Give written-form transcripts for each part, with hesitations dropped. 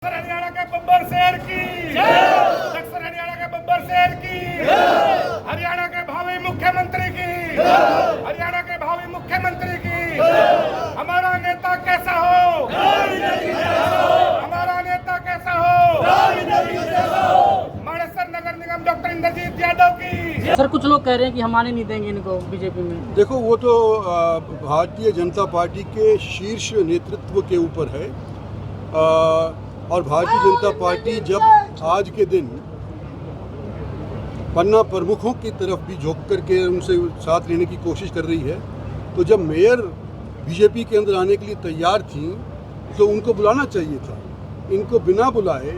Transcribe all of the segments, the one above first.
हरियाणा के बब्बर शेर की दक्षिण हरियाणा के बब्बर शेर की हरियाणा के भावी मुख्यमंत्री की हरियाणा के भावी मुख्यमंत्री की हमारा नेता कैसा हो हमारा नेता कैसा हो मानेसर नगर निगम डॉक्टर इंद्रजीत यादव की। सर कुछ लोग कह रहे हैं कि हम आने नहीं देंगे इनको बीजेपी में। देखो वो तो भारतीय जनता पार्टी के शीर्ष नेतृत्व के ऊपर है और भारतीय जनता पार्टी जब आज के दिन पन्ना प्रमुखों की तरफ भी झोंक करके उनसे साथ लेने की कोशिश कर रही है, तो जब मेयर बीजेपी के अंदर आने के लिए तैयार थी तो उनको बुलाना चाहिए था। इनको बिना बुलाए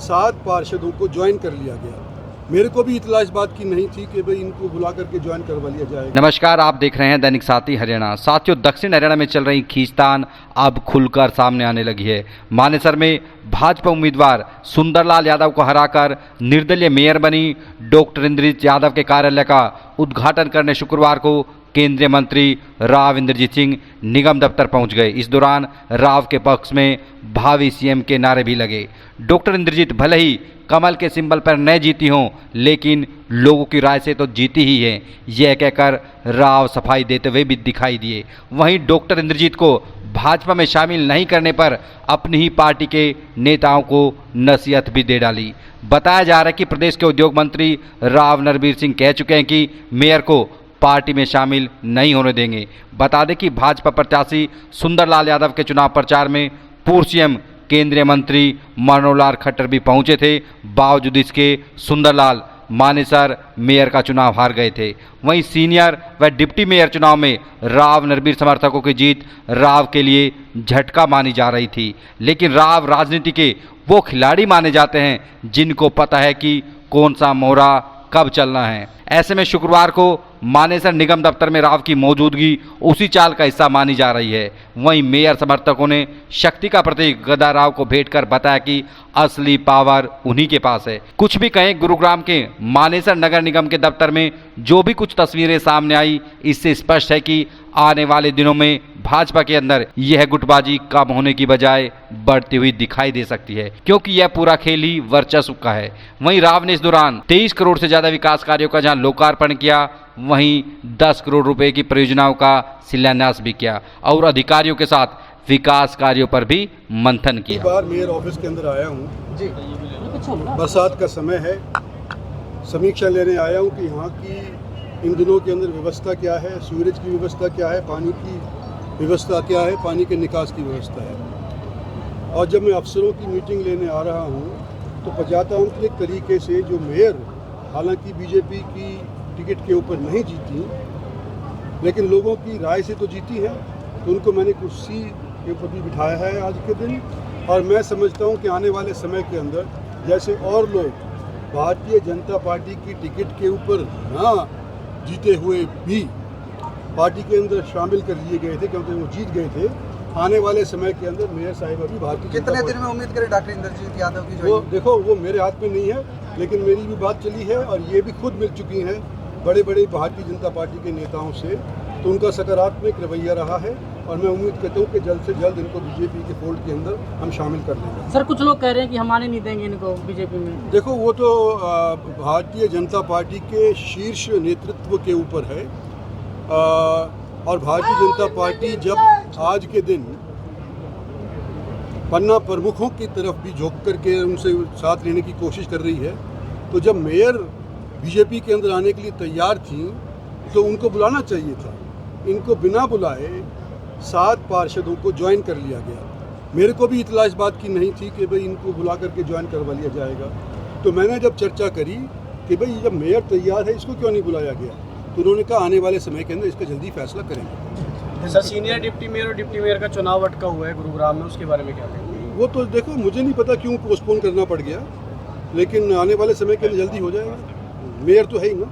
7 पार्षदों को ज्वाइन कर लिया गया। मेरे को भी इतला इस बात की नहीं थी कि भाई इनको बुला करके ज्वाइन करवा लिया जाएगा। नमस्कार, आप देख रहे हैं दैनिक साथी हरियाणा। साथियों, दक्षिण हरियाणा में चल रही खींचतान अब खुलकर सामने आने लगी है। मानेसर में भाजपा उम्मीदवार सुंदरलाल यादव को हराकर निर्दलीय मेयर बनी डॉक्टर इंद्रजीत यादव के कार्यालय का उद्घाटन करने शुक्रवार को केंद्रीय मंत्री राव इंद्रजीत सिंह निगम दफ्तर पहुंच गए। इस दौरान राव के पक्ष में भावी सीएम के नारे भी लगे। डॉक्टर इंद्रजीत भले ही कमल के सिंबल पर न जीती हों, लेकिन लोगों की राय से तो जीती ही है, यह कहकर राव सफाई देते हुए भी दिखाई दिए। वहीं डॉक्टर इंद्रजीत को भाजपा में शामिल नहीं करने पर अपनी ही पार्टी के नेताओं को नसीहत भी दे डाली। बताया जा रहा है कि प्रदेश के उद्योग मंत्री राव नरबीर सिंह कह चुके हैं कि मेयर को पार्टी में शामिल नहीं होने देंगे। बता दें कि भाजपा प्रत्याशी सुंदरलाल यादव के चुनाव प्रचार में पूर्व सीएम केंद्रीय मंत्री मनोहर लाल खट्टर भी पहुंचे थे। बावजूद इसके सुंदरलाल मानेसर मेयर का चुनाव हार गए थे। वहीं सीनियर व डिप्टी मेयर चुनाव में राव नरबीर समर्थकों की जीत राव के लिए झटका मानी जा रही थी, लेकिन राव राजनीति के वो खिलाड़ी माने जाते हैं जिनको पता है कि कौन सा मोहरा कब चलना है। ऐसे में शुक्रवार को मानेसर निगम दफ्तर में राव की मौजूदगी उसी चाल का हिस्सा मानी जा रही है। वहीं मेयर समर्थकों ने शक्ति का प्रतीक गदा राव को भेंट कर बताया कि असली पावर उन्हीं के पास है। कुछ भी कहें, गुरुग्राम के मानेसर नगर निगम के दफ्तर में जो भी कुछ तस्वीरें सामने आई, इससे स्पष्ट है कि आने वाले दिनों में भाजपा के अंदर यह गुटबाजी कम होने की बजाय बढ़ती हुई दिखाई दे सकती है, क्योंकि यह पूरा खेल ही वर्चस्व का है। वहीं राव ने इस दौरान 23 करोड़ से ज्यादा विकास कार्यों का जहां लोकार्पण किया, वहीं 10 करोड़ रुपए की परियोजनाओं का शिलान्यास भी किया और अधिकारियों के साथ विकास कार्यों पर भी मंथन किया। बार मेयर ऑफिस के अंदर आया हूँ जी, बरसात का समय है, समीक्षा लेने आया हूँ कि यहाँ की इन दिनों के अंदर व्यवस्था क्या है, सीवरेज की व्यवस्था क्या है, पानी की व्यवस्था क्या है, पानी के निकास की व्यवस्था है। और जब मैं अफसरों की मीटिंग लेने आ रहा हूँ तो प्रजातांत्रिक तरीके से जो मेयर हालांकि बीजेपी की टिकट के ऊपर नहीं जीती, लेकिन लोगों की राय से तो जीती है, तो उनको मैंने कुर्सी के ऊपर भी बिठाया है आज के दिन। और मैं समझता हूँ कि आने वाले समय के अंदर जैसे और लोग भारतीय जनता पार्टी की टिकट के ऊपर ना जीते हुए भी पार्टी के अंदर शामिल कर लिए गए थे क्योंकि वो जीत गए थे, आने वाले समय के अंदर मेयर साहिबा भी भारतीय कितने दिन में उम्मीद करें डॉक्टर इंद्रजीत यादव की? वो देखो, वो मेरे हाथ में नहीं है, लेकिन मेरी भी बात चली है और ये भी खुद मिल चुकी हैं बड़े बड़े भारतीय जनता पार्टी के नेताओं से, तो उनका सकारात्मक रवैया रहा है और मैं उम्मीद करता हूँ कि जल्द से जल्द इनको बीजेपी के फोल्ड के अंदर हम शामिल कर लेंगे। सर कुछ लोग कह रहे हैं कि हम आने नहीं देंगे इनको बीजेपी में। देखो वो तो भारतीय जनता पार्टी के शीर्ष नेतृत्व के ऊपर है और भारतीय जनता पार्टी जब आज के दिन पन्ना प्रमुखों की तरफ भी झोंक करके उनसे साथ लेने की कोशिश कर रही है, तो जब मेयर बीजेपी के अंदर आने के लिए तैयार थी तो उनको बुलाना चाहिए था। इनको बिना बुलाए 7 पार्षदों को ज्वाइन कर लिया गया। मेरे को भी इतला इस बात की नहीं थी कि भाई इनको बुला करके ज्वाइन करवा लिया जाएगा। तो मैंने जब चर्चा करी कि भाई जब मेयर तैयार है इसको क्यों नहीं बुलाया गया, तो उन्होंने कहा आने वाले समय के अंदर इसका जल्दी फैसला करेंगे। सर, सीनियर डिप्टी मेयर और डिप्टी मेयर का चुनाव अटका हुआ है गुरुग्राम में, उसके बारे में क्या कहेंगे? वो तो देखो, मुझे नहीं पता क्यों पोस्टपोन करना पड़ गया, लेकिन आने वाले समय के अंदर जल्दी हो जाएगा। मेयर तो है ही ना।